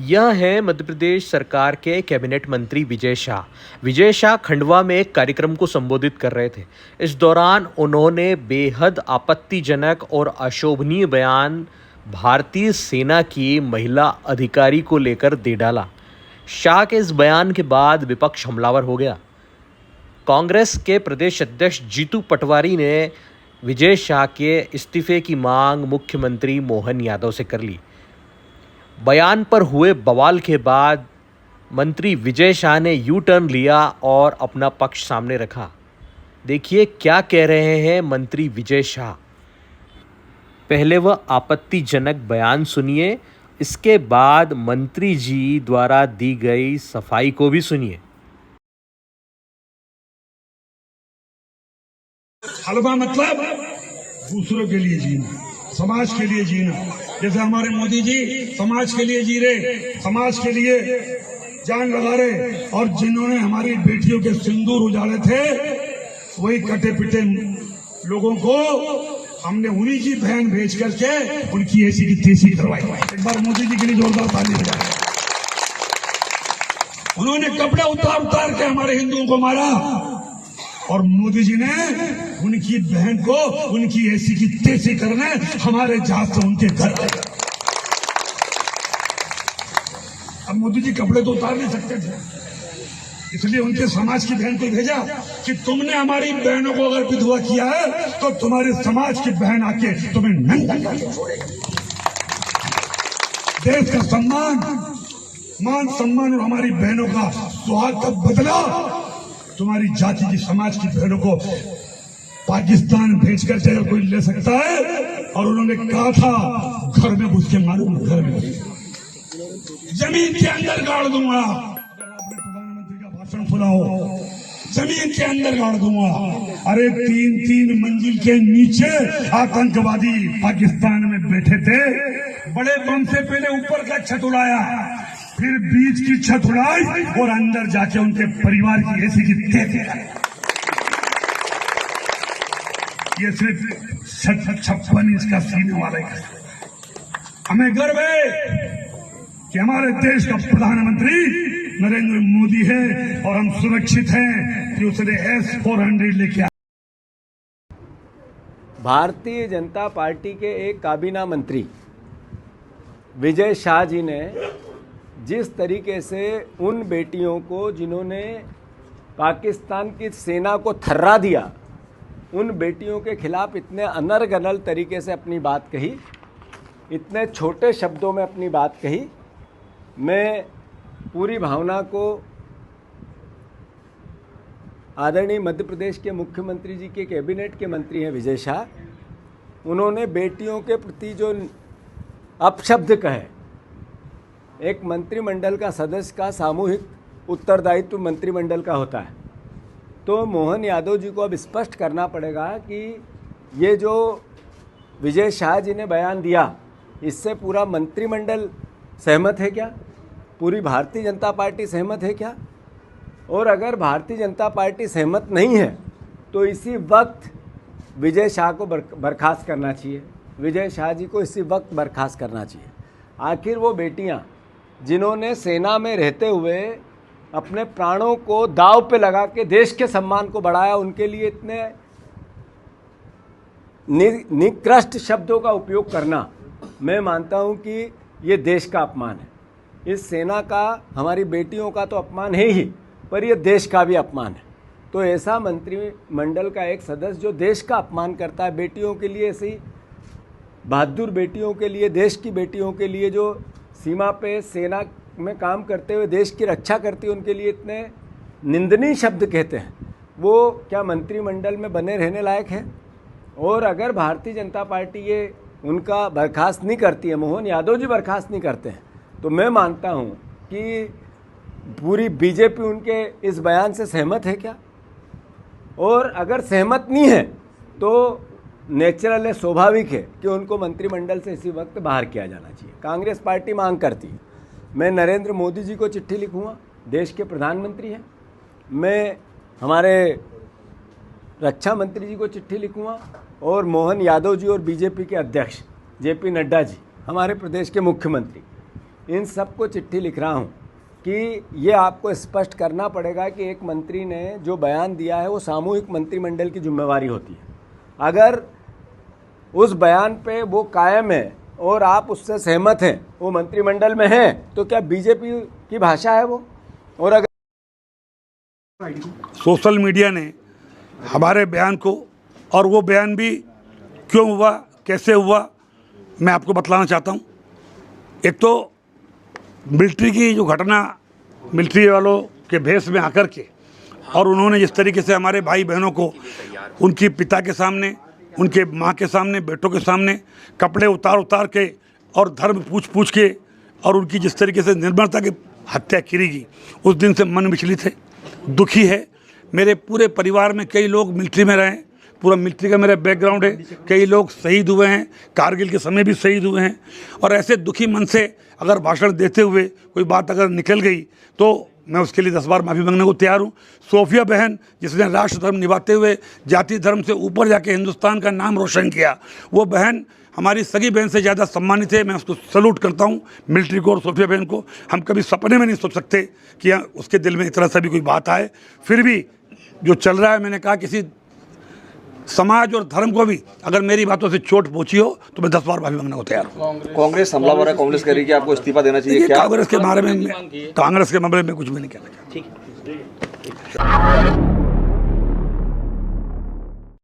यह है मध्य प्रदेश सरकार के कैबिनेट मंत्री विजय शाह। विजय शाह खंडवा में एक कार्यक्रम को संबोधित कर रहे थे। इस दौरान उन्होंने बेहद आपत्तिजनक और अशोभनीय बयान भारतीय सेना की महिला अधिकारी को लेकर दे डाला। शाह के इस बयान के बाद विपक्ष हमलावर हो गया। कांग्रेस के प्रदेश अध्यक्ष जीतू पटवारी ने विजय शाह के इस्तीफे की मांग मुख्यमंत्री मोहन यादव से कर ली। बयान पर हुए बवाल के बाद मंत्री विजय शाह ने यू टर्न लिया और अपना पक्ष सामने रखा। देखिए क्या कह रहे हैं मंत्री विजय शाह। पहले वह आपत्तिजनक बयान सुनिए, इसके बाद मंत्री जी द्वारा दी गई सफाई को भी सुनिए। हलवा मतलब दूसरों के लिए जीना, समाज के लिए जीना। जैसे हमारे मोदी जी समाज के लिए जी रहे, समाज के लिए जान लगा रहे, और जिन्होंने हमारी बेटियों के सिंदूर उजाड़े थे वही कटे पिटे लोगों को हमने उन्हीं की बहन भेज करके उनकी ऐसी की तेजी करवाई। एक बार मोदी जी के लिए जोरदार ताली बजाएं। उन्होंने कपड़े उतार उतार के हमारे हिंदुओं को मारा, और मोदी जी ने उनकी बहन को उनकी ऐसी की तेजी करने हमारे जहाज से उनके घर आए। अब मोदी जी कपड़े तो उतार नहीं सकते थे, इसलिए उनके समाज की बहन को भेजा कि तुमने हमारी बहनों को अगर विधवा किया है तो तुम्हारे समाज की बहन आके तुम्हें नंगा करके छोड़ेगी। देश का सम्मान, मान सम्मान और हमारी बहनों का सुहाग का बदला तुम्हारी जाति की समाज की बहनों को पाकिस्तान भेजकर अगर कोई ले सकता है, और उन्होंने कहा था घर में घुस के मारूंगा, घर में जमीन के अंदर गाड़ दूंगा। अगर आपने प्रधानमंत्री का भाषण सुना हो, जमीन के अंदर गाड़ दूंगा। अरे 3-3 मंजिल के नीचे आतंकवादी पाकिस्तान में बैठे थे। बड़े बम से पहले ऊपर का छत उड़ाया, फिर बीच की छत उड़ाई और अंदर जाके उनके परिवार की ऐसी की तेजी। ये सिर्फ 56 इंच का सीने वाला ही। हमें गर्व है कि हमारे देश का प्रधानमंत्री नरेंद्र मोदी है और हम सुरक्षित हैं कि उसने S-400 लेके आया। भारतीय जनता पार्टी के एक काबीना मंत्री विजय शाह जी ने जिस तरीके से उन बेटियों को जिन्होंने पाकिस्तान की सेना को थर्रा दिया, उन बेटियों के खिलाफ इतने अनर्गल तरीके से अपनी बात कही, इतने छोटे शब्दों में अपनी बात कही, मैं पूरी भावना को आदरणीय मध्य प्रदेश के मुख्यमंत्री जी के कैबिनेट के मंत्री हैं विजय शाह, उन्होंने बेटियों के प्रति जो अपशब्द कहे, एक मंत्रिमंडल का सदस्य का सामूहिक उत्तरदायित्व मंत्रिमंडल का होता है, तो मोहन यादव जी को अब स्पष्ट करना पड़ेगा कि ये जो विजय शाह जी ने बयान दिया, इससे पूरा मंत्रिमंडल सहमत है क्या? पूरी भारतीय जनता पार्टी सहमत है क्या? और अगर भारतीय जनता पार्टी सहमत नहीं है तो इसी वक्त विजय शाह को बर्खास्त करना चाहिए। विजय शाह जी को इसी वक्त बर्खास्त करना चाहिए। आखिर वो बेटियां जिन्होंने सेना में रहते हुए अपने प्राणों को दांव पे लगा के देश के सम्मान को बढ़ाया, उनके लिए इतने निकृष्ट शब्दों का उपयोग करना, मैं मानता हूं कि ये देश का अपमान है। इस सेना का, हमारी बेटियों का तो अपमान है ही, पर ये देश का भी अपमान है। तो ऐसा मंत्रिमंडल का एक सदस्य जो देश का अपमान करता है, बेटियों के लिए, ऐसी बहादुर बेटियों के लिए, देश की बेटियों के लिए जो सीमा पे सेना में काम करते हुए देश की रक्षा करती है, उनके लिए इतने निंदनीय शब्द कहते हैं, वो क्या मंत्रिमंडल में बने रहने लायक है? और अगर भारतीय जनता पार्टी ये उनका बर्खास्त नहीं करती है, मोहन यादव जी बर्खास्त नहीं करते हैं, तो मैं मानता हूँ कि पूरी बीजेपी उनके इस बयान से सहमत है क्या? और अगर सहमत नहीं है तो नेचुरल है, स्वाभाविक है कि उनको मंत्रिमंडल से इसी वक्त बाहर किया जाना चाहिए। कांग्रेस पार्टी मांग करती है, मैं नरेंद्र मोदी जी को चिट्ठी लिखूंगा, देश के प्रधानमंत्री हैं, मैं हमारे रक्षा मंत्री जी को चिट्ठी लिखूंगा, और मोहन यादव जी और बीजेपी के अध्यक्ष जेपी नड्डा जी, हमारे प्रदेश के मुख्यमंत्री, इन सबको चिट्ठी लिख रहा हूँ कि ये आपको स्पष्ट करना पड़ेगा कि एक मंत्री ने जो बयान दिया है वो सामूहिक मंत्रिमंडल की जिम्मेवारी होती है। अगर उस बयान पे वो कायम है और आप उससे सहमत हैं, वो मंत्रिमंडल में हैं, तो क्या बीजेपी की भाषा है वो? और अगर सोशल मीडिया ने हमारे बयान को, और वो बयान भी क्यों हुआ, कैसे हुआ, मैं आपको बतलाना चाहता हूँ। एक तो मिलिट्री की जो घटना, मिलिट्री वालों के भेष में आकर के, और उन्होंने जिस तरीके से हमारे भाई बहनों को उनके पिता के सामने, उनके माँ के सामने, बेटों के सामने कपड़े उतार उतार के और धर्म पूछ पूछ के, और उनकी जिस तरीके से निर्मलता की हत्या की गई, उस दिन से मन विचलित है, दुखी है। मेरे पूरे परिवार में कई लोग मिलिट्री में रहे, पूरा मिलिट्री का मेरा बैकग्राउंड है, कई लोग शहीद हुए हैं, कारगिल के समय भी शहीद हुए हैं। और ऐसे दुखी मन से अगर भाषण देते हुए कोई बात अगर निकल गई तो मैं उसके लिए 10 बार माफ़ी मांगने को तैयार हूँ। सोफिया बहन जिसने राष्ट्र धर्म निभाते हुए जाति धर्म से ऊपर जाके हिंदुस्तान का नाम रोशन किया, वो बहन हमारी सगी बहन से ज़्यादा सम्मानित है। मैं उसको सलूट करता हूँ, मिलिट्री को और सोफिया बहन को। हम कभी सपने में नहीं सोच सकते कि उसके दिल में इतना सा भी कोई बात आए। फिर भी जो चल रहा है, मैंने कहा किसी समाज और धर्म को भी अगर मेरी बातों से चोट पहुंची हो तो मैं 10 बार माफी मांगने को तैयार हूँ। कांग्रेस हमलावर है, कांग्रेस कह रही है कि आपको इस्तीफा देना चाहिए। क्या कांग्रेस के बारे में, कांग्रेस के मामले में कुछ भी नहीं कहना चाहता। ठीक है।